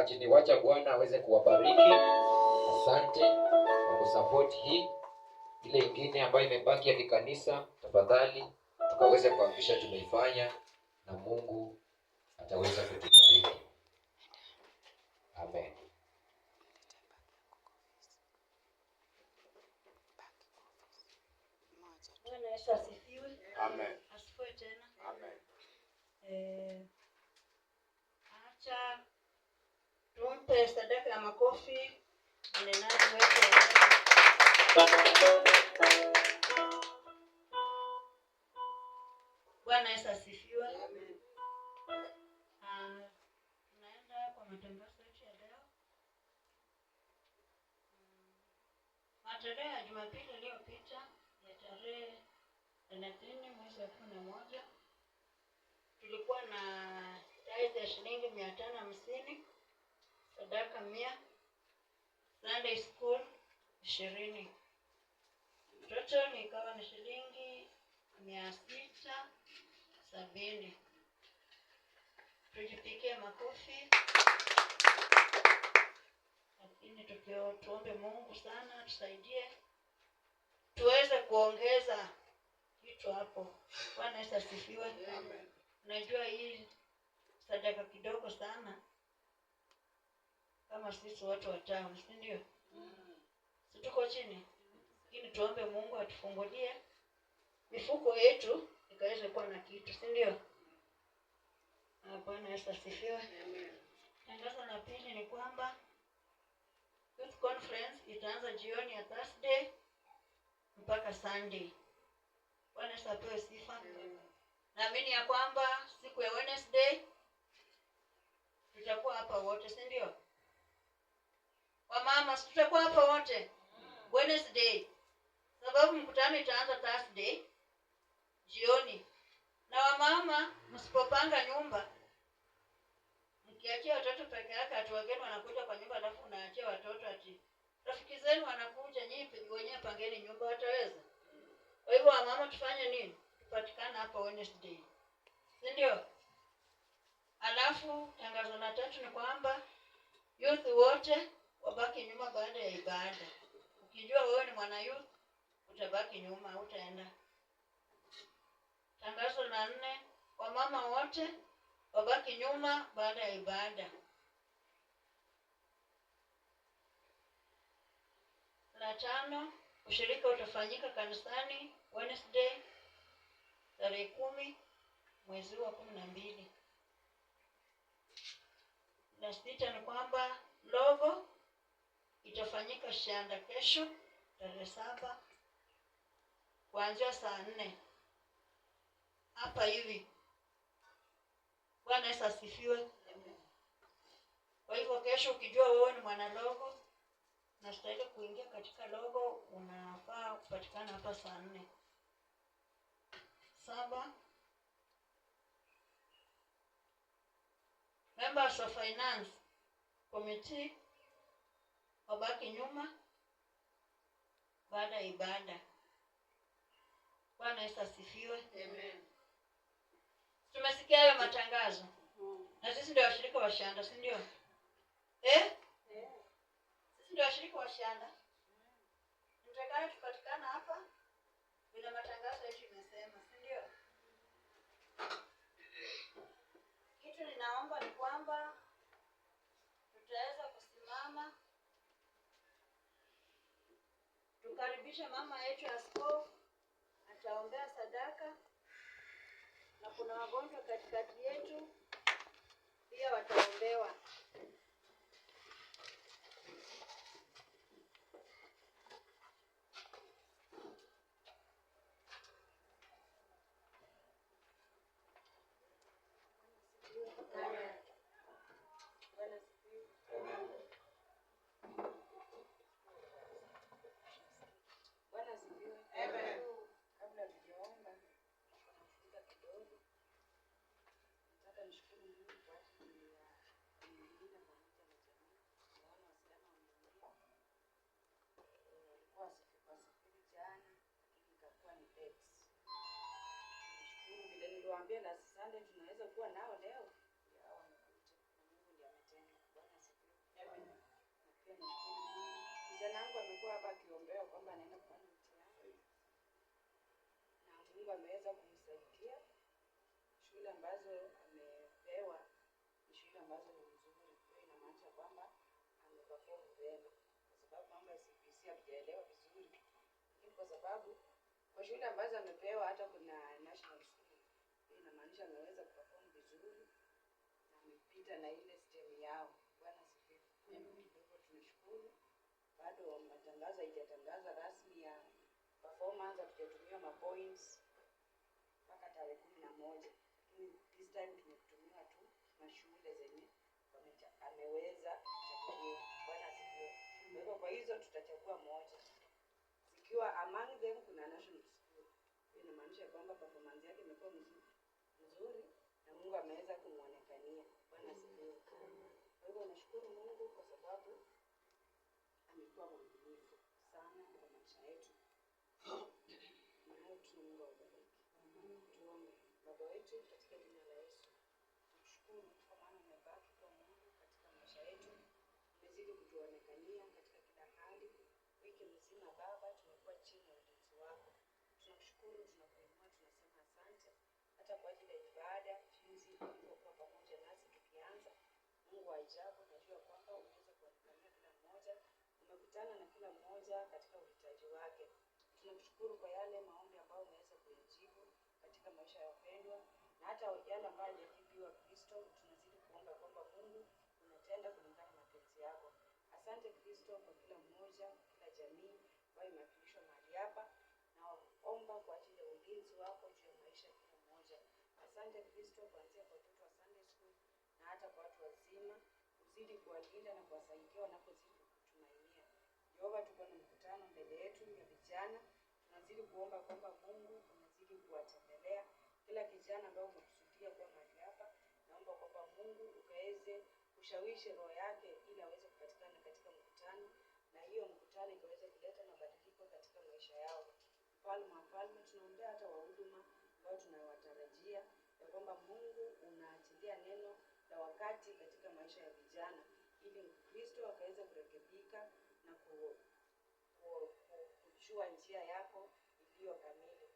kukaa chini. Wacha Bwana aweze kuwabariki. Asante kwa kusupport hii. Ile ingine ambayo imebaki ya kanisa, tafadhali tukaweze kuhakikisha tumeifanya na Mungu ataweza kutubariki. Amen. Bwana Yesu asifiwe. Amen. Asifiwe tena. Amen. Acha tumpe sadaka ya makofi mnenaji wetu. Bwana Yesu asifiwe. Amen. Tunaenda kwa matangazo yetu ya leo. Tarehe ya Jumapili iliyopita ya tarehe 30 mwezi wa 11 tulikuwa na tithe ya shilingi 550, sadaka 100, Sunday school 20. Total ikawa ni shilingi 670. Tujipigie makofi. Lakini tuombe Mungu sana tusaidie tuweze kuongeza kitu hapo. Bwana Yesu asifiwe. Amen. Najua hii sadaka kidogo sana kama sisi watu wa town, si ndio? Si tuko chini. Lakini tuombe Mungu atufungulie mifuko yetu ikaweze kuwa na kitu, si ndio? Bwana Yesu asifiwe. Amen. Tangazo la pili ni kwamba youth conference itaanza jioni ya Thursday mpaka Sunday. Bwana Yesu apewe sifa. Naamini ya kwamba siku ya Wednesday tutakuwa hapa wote, si ndio? Wamama tutakuwa hapa wote Wednesday. Sababu mkutano itaanza Thursday jioni. Na wamama msipopanga nyumba, mkiachia watoto peke yake, ati wageni wanakuja kwa nyumba alafu unaachia watoto ati rafiki zenu wanakuja, nyinyi wenyewe pangeni nyumba, wataweza? Kwa hivyo wamama tufanye nini? Tupatikane hapa Wednesday, si ndio? Alafu tangazo la tatu ni kwamba youth wote wabaki nyuma baada ya ibada. Ukijua wewe ni mwana youth utabaki nyuma, utaenda. Tangazo la 4, wamama wote wabaki nyuma baada ya ibada. La 5, ushirika utafanyika kanisani Wednesday tarehe 10 mwezi wa 12. La 6 ni kwamba logo itafanyika Shanda kesho tarehe 7 kuanzia saa 4 hapa hivi. Bwana Yesu asifiwe. Kwa hivyo kesho ukijua wewe ni mwana logo na stahili kuingia katika logo, unafaa kupatikana hapa saa 4. 7, members of finance committee wabaki nyuma baada ya ibada. Bwana Yesu asifiwe. Amen. Tumesikia hayo matangazo. Na sisi ndio washirika wa Shanda, si ndio? Sisi ndio washirika wa Shanda. Tutakao tupatikana hapa bila matangazo yetu imesema, si ndio? Kitu ninaomba ni kwamba tutaweza kusimama tukaribishe mama yetu askofu, ataombea sadaka, na kuna wagonjwa katikati yetu pia wataombewa. Niliwaambia last Sunday tunaweza kuwa nao leo. Hao wamekuja. Mungu ndiye ametenda. Bwana asifiwe. yangu amekuwa hapa akiombewa kwamba anaenda kufanya mtihani na Mungu ameweza kumsaidia. Shule ambazo amepewa ni shule ambazo ni nzuri. Hiyo inamaanisha kwamba ameperform vyema, kwa sababu mambo ya CBC hajaelewa vizuri, lakini kwa sababu kwa shule ambazo amepewa hata kuna national school, hiyo inamaanisha ameweza kuperform vizuri na amepita na ile STEM yao. Bwana asifiwe. Kwa hivyo tunashukuru. Bado matangazo haijatangaza rasmi ya performance, hatujatumia mapoints mpaka tarehe 11. This time tumetumiwa tu mashule zenye ameweza kuchagua. Bwana asifiwe. Kwa hivyo kwa hizo tutachagua moja, zikiwa among them kuna national school. Hiyo inamaanisha kwamba performance yake imekuwa nzuri na Mungu ameweza kumuonekania. Bwana asifiwe. Kwa hivyo nashukuru Mungu kwa sababu amekuwa mwaminifu sana kwa maisha yetu. Na tunaomba ubariki. Tuombe. Baba wetu katika jina la Yesu, tukushukuru kwa maana umebaki kwa Mungu katika maisha yetu. Umezidi kutuonekania katika kila hali. Wiki mzima Baba tumekuwa chini ya ulinzi wako. Tunakushukuru, tunakuinua, tunasema asante hata kwa ajili ya ibada jinsi ulivyokuwa pamoja nasi tukianza. Mungu wa ajabu, najua kwamba umeweza kuonekania kila mmoja, umekutana na kila mmoja katika uhitaji wake. Tunakushukuru kwa yale maombi ambayo umeweza kuyajibu katika maisha ya wapendwa, na hata yale ambayo hayajibiwa Kristo, tunazidi kuomba kwamba Mungu unatenda kulingana na mapenzi yako. Asante Kristo kwa kila mmoja, kila jamii ambayo imewakilishwa mahali hapa, na omba kwa ajili ya ulinzi wako juu ya maisha ya kila mmoja. Asante Kristo, kuanzia kwa watoto wa Sunday school na hata kwa watu wazima, uzidi kuwalinda na kuwasaidia wanapozidi kutumainia. Jehova, tuko na mkutano mbele yetu ya vijana. Tunazidi kuomba kwamba Mungu unazidi kuwatembelea kila kijana ambaye umekusudia kwa mahali hapa. Naomba kwamba Mungu ukaweze kushawishi roho yake ili aweze kupatikana katika mkutano, na hiyo mkutano ikaweze kuleta mabadiliko katika maisha yao. Mfalme wa falme, tunaombea hata wahuduma ambao tunawatarajia ya kwamba Mungu unaachilia neno la wakati katika maisha ya vijana, ili Kristo akaweze kurekebika na kujua njia yako iliyo kamili,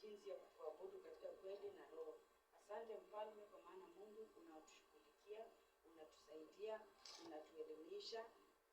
jinsi ya kuabudu katika kweli na roho. Asante Mfalme, kwa maana Mungu unatushughulikia, unatusaidia, unatuelimisha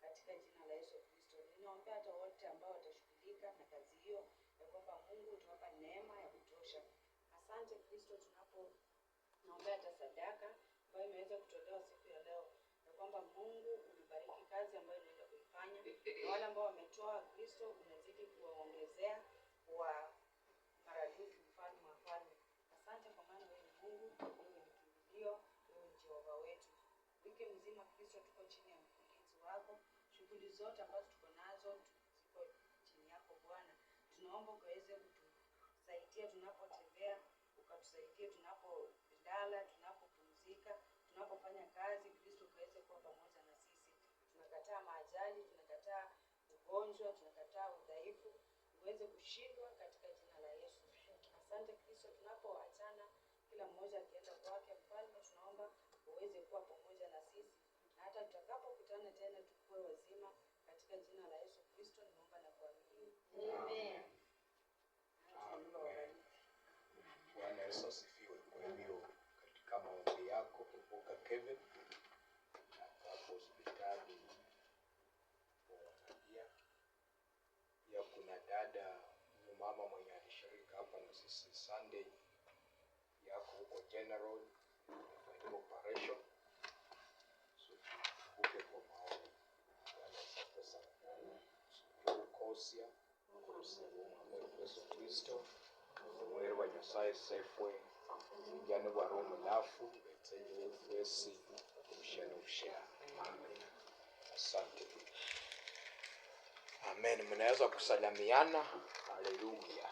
katika jina la Yesu Kristo. Ninaombea hata wote ambao watashughulika na kazi hiyo, ya kwamba Mungu utawapa neema ya kutosha. Asante Kristo, naombea hata sadaka ambayo imeweza kutolewa siku ya leo, ya kwamba Mungu unabariki kazi ambayo inaenda kuifanya, na wale ambao wametoa Kristo unazidi kuwaongezea kwa maradufu. Mfalme wa falme, asante kwa maana wewe ni Mungu, wewe ni kimbilio, wewe ni Jehova wetu. Wiki mzima Kristo tuko chini ya ulinzi wako. Shughuli zote ambazo tuko nazo ziko chini yako Bwana. Tunaomba ukaweze kutusaidia tunapotembea, ukatusaidia tunapolala, tunapopumzika, tunapofanya kazi. Kristo ukaweze kuwa pamoja na sisi. Tunakataa maajali, tunakataa ugonjwa, tunakataa udhaifu, uweze kushindwa katika jina la Yesu. Asante Kristo, tunapoachana kila mmoja akienda kwake, Mfalme, tunaomba uweze kuwa pamoja na sisi, na hata tutakapokutana tena tukue wazima katika jina la Yesu Kristo. Nimeomba na kuamini. Amen. Bwana Yesu asifiwe. Kwa hivyo katika maombi yako kumbuka Kevin hapo hospitali ya kuna dada mama mwenye alishirika hapa na sisi Sunday yako huko General kwa operation, so tukumbuke kwa maombi. Bwana asante sana. Kosia Yesu Kristo mwere wa Nyasaye sefwe njane wa roho mlafu betenye fwesi kumshana. Amen. Asante. Amen. Mnaweza kusalamiana. Haleluya.